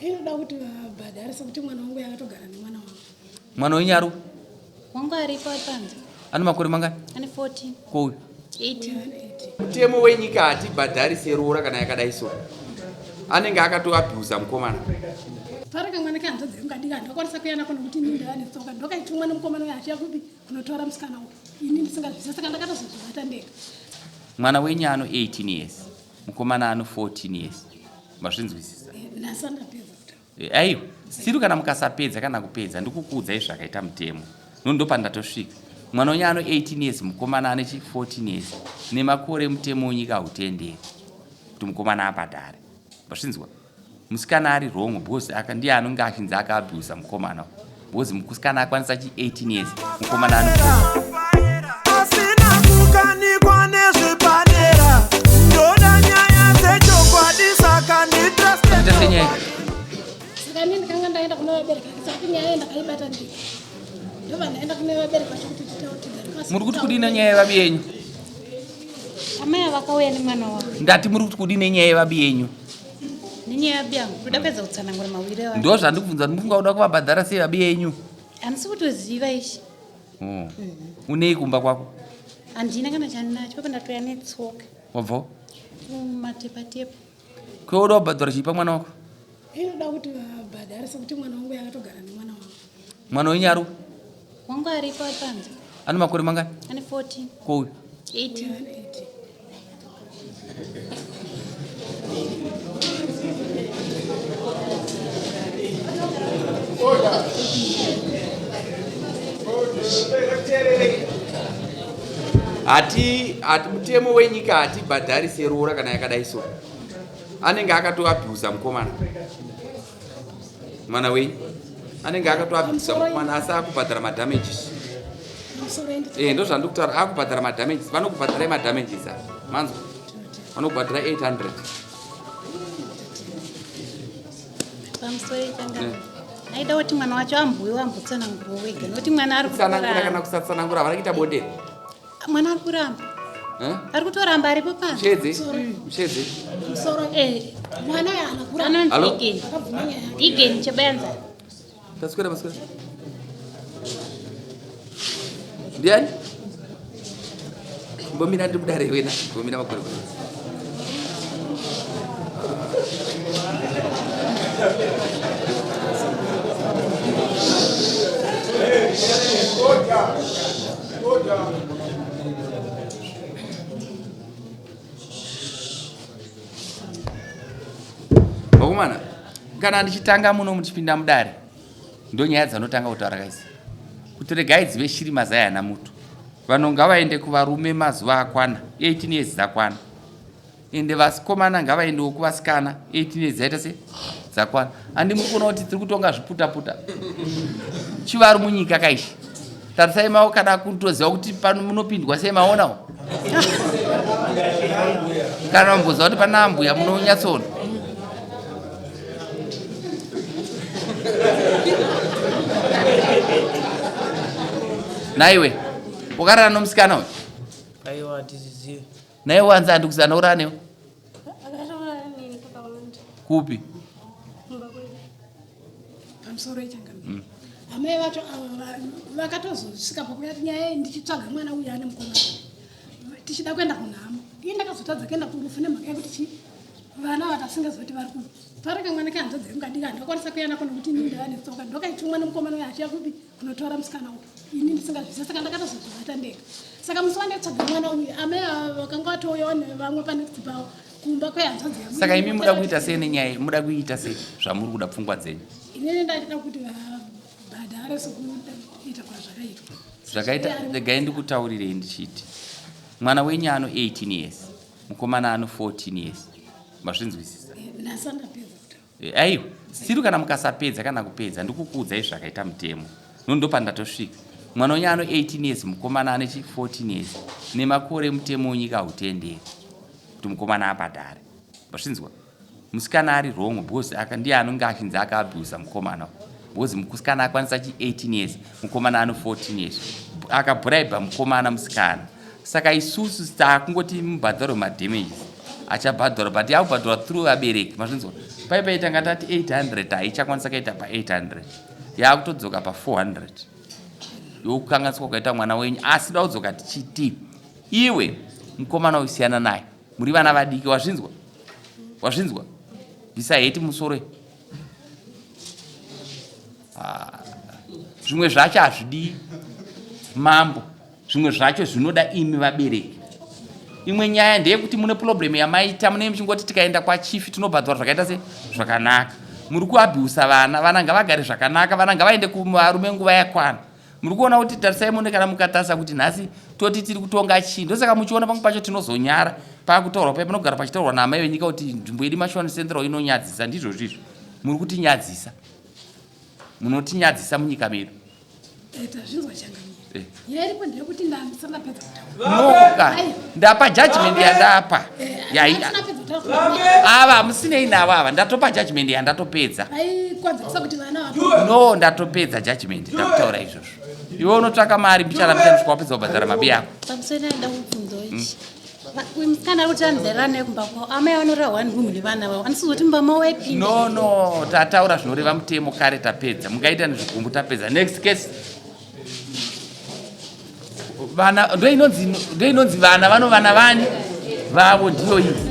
inoda kuti vabhadharisa kuti mwana wangu yakatogara nemwana wangu. Mwana wenyu ari wangu aripo panze ane makore mangani? ane 14. Kouyu 18. mutemo wenyika hatibhadharise roora kana yakadai so. Anenge akatoabhuza mukomana. Paraka mwana kanza dzengadiga ndakwanisa kuyana kuno kuti nini ndane tsoka ndokaitumwa nemukomana yachiya kubi kunotora musikana wangu. Ini ndisingazvisa saka ndakatozozvibata ndega. Mwana wenyu ano 18 years. Mukomana ano 14 years. Mazvinzwisisa? Nasanda peza. Aiwa, siri kana mukasapedza kana kupedza ndikukuudzai zvakaita mutemo. Ndopa ndatosvika. Mwana wenyu ano 18 years, mukomana ane 14 years. Nemakore mutemo wenyika hautenderi kuti mukomana abhadhare. Mazvinzwa? Musikana ari wrong because ndiye anonge achinzi akaabhusa mukomana. Because musikana akwanisa 18 years, mukomana ano asina kukanikwa nezvipanera ndoda nyaya dzechokwadi saka nditrust senyaya. Saka nini kanga ndaenda kuna vabereki saka nyaya ndakaibata ndika. Ndova ndaenda kuna vabereki kuti titautidza. Muri kuti kudini nyaya yevabi yenyu? Amai vakauya nemwana wavo. Ndati muri kuti kudini nyaya yevabi yenyu? Ninyaya byangu kuda pedza kutsanangura mawire wavo. Ndo zvandikubvunza kuti mufunga kuda kuvabhadhara sei vabi yenyu? Handisi kutoziva ishi. Unei kumba kwako? Handina kana chaninacho papa ndatoya netsoka. Wabva? Matepatepa. Kweuda kubhadhara chipa mwana wako? Inoda kuti vabhadharisa kuti mwana wangu yakatogara nemwana wangu. Mwana wenyu ari wangu aripo panze ane makore mangani? ane 14. Kouyu 18. Hati mutemo wenyika hatibhadharise roora kana yakadai so. Anenge akatoabhusa mukomana. Mwana wenyu anenge akatoabhusa mukomana asi akubhadhara madamages. Ndo zvandikutaura akubhadhara madamages. Vanokubhadharai madamages manzwa. Vanokubhadhara 800. Pamusoro changa. Aida kuti mwana wacho ambuye ambutsanangura wega nokuti mwana ari kutsanangura kana kusatsanangura havana kuita bonde. Mwana ari kuramba. Ari kutoramba aripo panze. Mshedze. Musoro mwana anakura. Anonzi Igen Chabanza. Taskwera maskwera. Ndiani? Mbomina ndimudare wena, mbomina makore. Vakomana, kana ndichitanga muno muchipinda mudare ndonyaya dzanotanga kutaura kaisi kuti regai dzive shiri mazai ana muto. Vanhu ngavaende kuvarume mazuva akwana 18 years dzakwana, ende vasikomana ngavaendewo kuvasikana 18 years dzaita se dzakwana. Handi mukuona kuti tiri kutonga zviputaputa chivari munyika kaishi. Tarisai mawo kana kutoziva kuti pano munopindwa sei maonawo kana mumboziva kuti pana ambuya munonyatsoona. Naiwe ukarara nomusikana uyu? aiwa tizizive. Naiwe wanzi handikuzana uri anewo? Kupi? Pamusoro changa. Amai vacho vakatozosvika pakuti nyaya ndichitsvaga mwana uyu ane mukomana. Tichida kuenda kunhamo. Iye ndakazotadza kuenda kurufu nemhaka yekuti vana vatasingazoti vari kupi. Paraka mwana kanza dzengadiga ndakwanisa kuyana kuno kuti nini ndane tsoka ndokaitumwa nemukomana yachiya kubi kunotora musikana wangu. Ini ndisingazvisa saka ndakatozozvibata ndega. Saka musi wanditsvaga mwana uyu amai vakanga vatouyawo nevamwe pane kudzipawo kumba kwehanzva dzedu. Saka imi muda kuita sei nenyaya, muda kuita sei zvamuri kuda pfungwa dzenyu? Inini ndachida kuti vabhadhare sekuita kwazvakaitwa. Zvakaita regai ndikutaurirei ndichiti mwana wenyu ano 18 years, mukomana ano 14 years. Mazvinzwisisa? Nasanda peza kuti. Aiwa, siri kana mukasapedza kana kupedza ndikukuudzai zvakaita mutemo. Ndopa ndatosvika. Mwana wenyu ano 18 years, mukomana ane 14 years. Nemakore mutemo wenyika hautenderi kuti mukomana abhadhare. Mazvinzwa? Musikana ari wrong because ndiye anonge achinzi akaabhusa mukomana. Because musikana akwanisa 18 years, mukomana ano 14 years. Akabhuraibha mukomana musikana. Saka isusu takungoti mubhadharo madamages. achabhadhara but yakubhadhara through abereki mazvinzwa paipai tanga tati 800 haichakwanisa kaita pa800 yakutodzoka pa400 yokukanganiswa kukaita mwana wenyu asi da kudzoka tichiti iwe mukomana usiyana naye muri vana vadiki wazvinzwa ndisaheti musoro zvimwe zvacho hazvidi mambo zvimwe zvacho zvinoda imi vabereki imwe nyaya ndeyekuti mune problem yamaita mune muchingoti tikaenda kwachifi tinobhadhara zvakaita se zvakanaka muri kuabhiusa vana ngavagare zvakanaka vana ngavaende kuvarume nguva yakwana muri kuona kuti tarisai mune kana mukatarisa kuti nhasi toti tiri kutonga chii ndosaka muchiona pamwe pacho tinozonyara paakutaurwa pai panogara pachitaurwa naamai venyika kuti nzvimbo yedu mashoni central inonyadzisa ndizvo zvizvo muri kutinyadzisa munotinyadzisa munyika medu tazvinzwa changamira yairipo ndeyekuti ndandisana pedza noka ndapa judgment yandapa ava musinei navo ava ndatopa judgment yandatopedza aikwanzisa kuti vana no ndatopedza judgment ndakutaura izvozvo iwe unotsvaka mari mbichana mbichanosvika wapedza kubhadhara mabi yako pamusana enda kubvunzo ichi musikana kuti anzera nekumba kwavo amai vanoreva 1 room nevana vavo andisizoti mumba mavo waipinda no tataura zvinoreva mutemo kare tapedza mungaita nezvigumbu tapedza next case vana ndoinonzi vana vanovana vani vavo ndiyo iyi